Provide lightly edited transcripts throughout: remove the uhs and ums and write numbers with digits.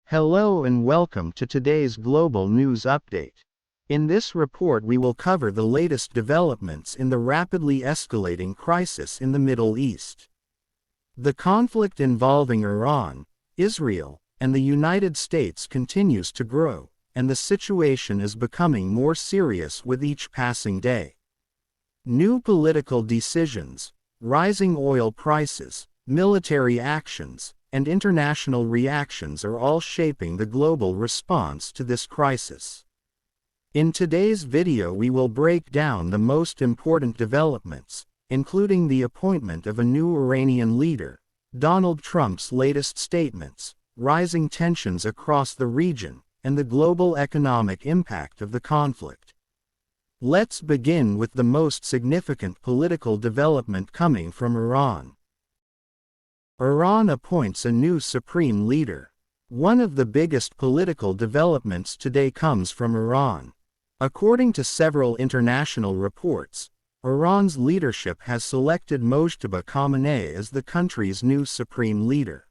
Hello and welcome to today's Global News Update. In this report we will cover the latest developments in the rapidly escalating crisis in the Middle East. The conflict involving Iran, Israel, and the United States continues to grow, and the situation is becoming more serious with each passing day. New political decisions, rising oil prices, military actions, and international reactions are all shaping the global response to this crisis. In today's video we will break down the most important developments, including the appointment of a new Iranian leader, Donald Trump's latest statements, rising tensions across the region, and the global economic impact of the conflict. Let's begin with the most significant political development coming from Iran. Iran appoints a new supreme leader. One of the biggest political developments today comes from Iran. According to several international reports, Iran's leadership has selected Mojtaba Khamenei as the country's new supreme leader.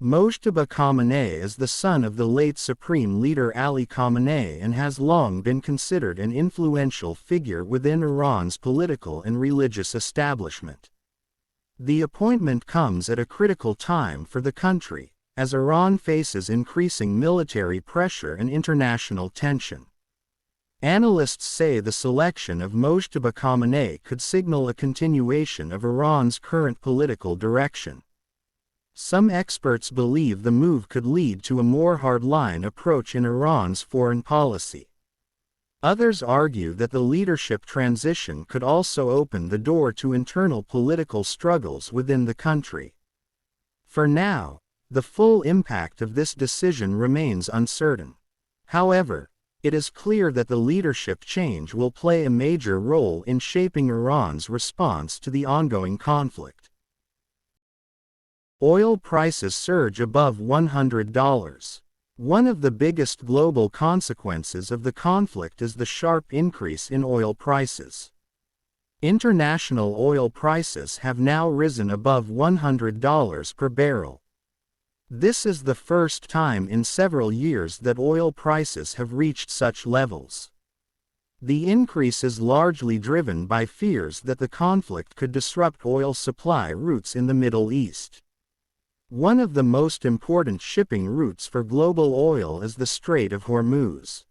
Mojtaba Khamenei is the son of the late supreme leader Ali Khamenei and has long been considered an influential figure within Iran's political and religious establishment. The appointment comes at a critical time for the country, as Iran faces increasing military pressure and international tension. Analysts say the selection of Mojtaba Khamenei could signal a continuation of Iran's current political direction. Some experts believe the move could lead to a more hardline approach in Iran's foreign policy. Others argue that the leadership transition could also open the door to internal political struggles within the country. For now, the full impact of this decision remains uncertain. However, it is clear that the leadership change will play a major role in shaping Iran's response to the ongoing conflict. Oil prices surge above $100. One of the biggest global consequences of the conflict is the sharp increase in oil prices. International oil prices have now risen above $100 per barrel. This is the first time in several years that oil prices have reached such levels. The increase is largely driven by fears that the conflict could disrupt oil supply routes in the Middle East. One of the most important shipping routes for global oil is the Strait of Hormuz.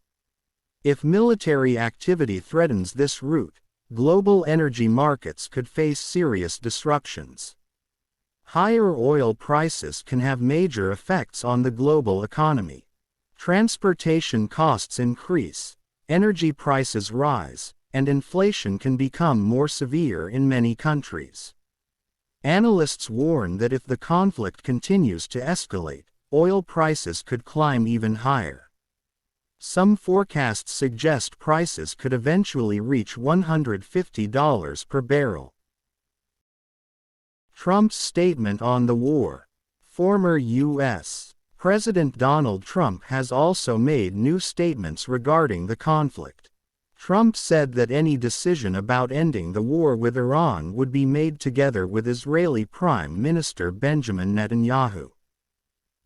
If military activity threatens this route, global energy markets could face serious disruptions. Higher oil prices can have major effects on the global economy. Transportation costs increase, energy prices rise, and inflation can become more severe in many countries. Analysts warn that if the conflict continues to escalate, oil prices could climb even higher. Some forecasts suggest prices could eventually reach $150 per barrel. Trump's statement on the war. Former U.S. President Donald Trump has also made new statements regarding the conflict. Trump said that any decision about ending the war with Iran would be made together with Israeli Prime Minister Benjamin Netanyahu.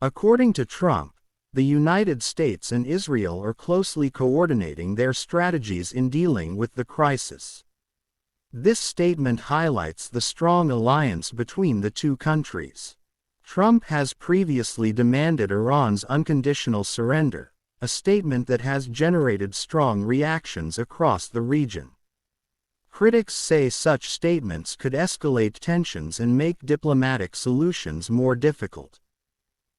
According to Trump, the United States and Israel are closely coordinating their strategies in dealing with the crisis. This statement highlights the strong alliance between the two countries. Trump has previously demanded Iran's unconditional surrender, a statement that has generated strong reactions across the region. Critics say such statements could escalate tensions and make diplomatic solutions more difficult.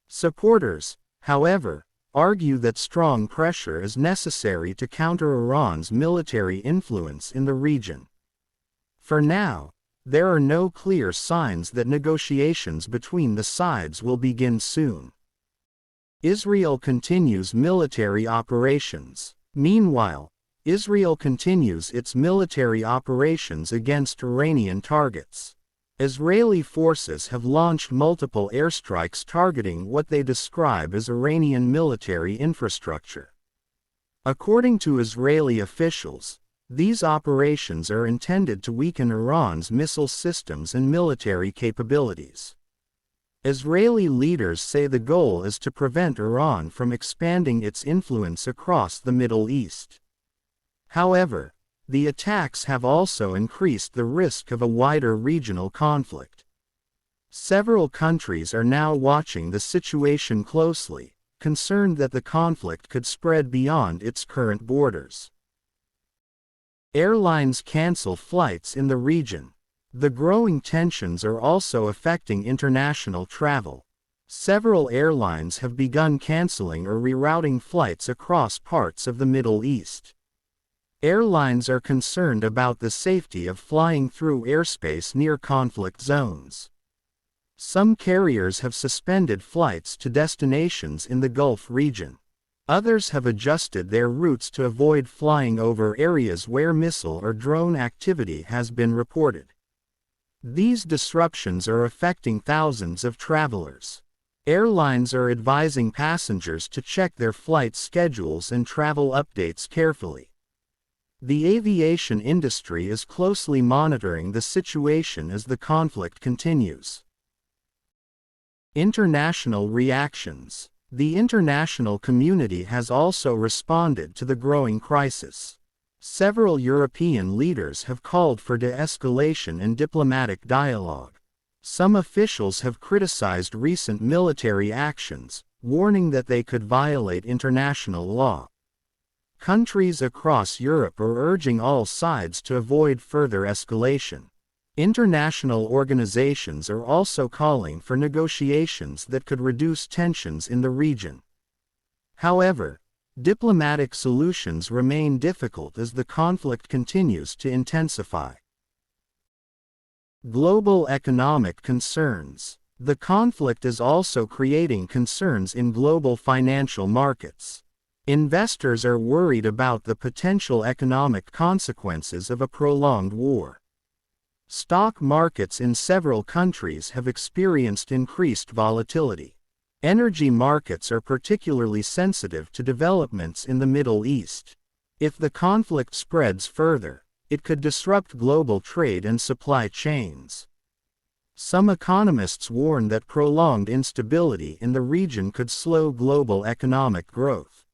Supporters, however, argue that strong pressure is necessary to counter Iran's military influence in the region. For now, there are no clear signs that negotiations between the sides will begin soon. Israel continues military operations. Meanwhile, Israel continues its military operations against Iranian targets. Israeli forces have launched multiple airstrikes targeting what they describe as Iranian military infrastructure. According to Israeli officials, these operations are intended to weaken Iran's missile systems and military capabilities. Israeli leaders say the goal is to prevent Iran from expanding its influence across the Middle East. However, the attacks have also increased the risk of a wider regional conflict. Several countries are now watching the situation closely, concerned that the conflict could spread beyond its current borders. Airlines cancel flights in the region. The growing tensions are also affecting international travel. Several airlines have begun canceling or rerouting flights across parts of the Middle East. Airlines are concerned about the safety of flying through airspace near conflict zones. Some carriers have suspended flights to destinations in the Gulf region. Others have adjusted their routes to avoid flying over areas where missile or drone activity has been reported. These disruptions are affecting thousands of travelers. Airlines are advising passengers to check their flight schedules and travel updates carefully. The aviation industry is closely monitoring the situation as the conflict continues. International reactions. The international community has also responded to the growing crisis. Several European leaders have called for de-escalation and diplomatic dialogue. Some officials have criticized recent military actions, warning that they could violate international law. Countries across Europe are urging all sides to avoid further escalation. International organizations are also calling for negotiations that could reduce tensions in the region. However, diplomatic solutions remain difficult as the conflict continues to intensify. Global economic concerns. The conflict is also creating concerns in global financial markets. Investors are worried about the potential economic consequences of a prolonged war. Stock markets in several countries have experienced increased volatility. Energy markets are particularly sensitive to developments in the Middle East. If the conflict spreads further, it could disrupt global trade and supply chains. Some economists warn that prolonged instability in the region could slow global economic growth.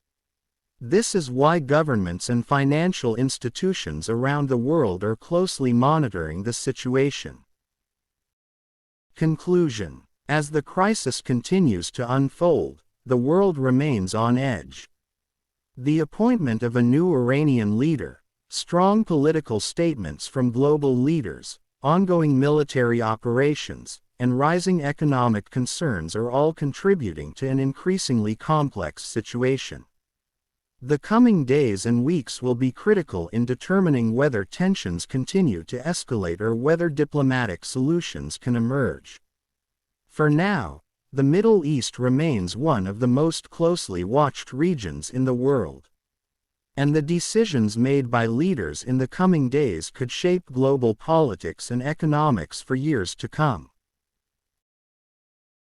This is why governments and financial institutions around the world are closely monitoring the situation. Conclusion. As the crisis continues to unfold, the world remains on edge. The appointment of a new Iranian leader, strong political statements from global leaders, ongoing military operations, and rising economic concerns are all contributing to an increasingly complex situation. The coming days and weeks will be critical in determining whether tensions continue to escalate or whether diplomatic solutions can emerge. For now, the Middle East remains one of the most closely watched regions in the world. And the decisions made by leaders in the coming days could shape global politics and economics for years to come.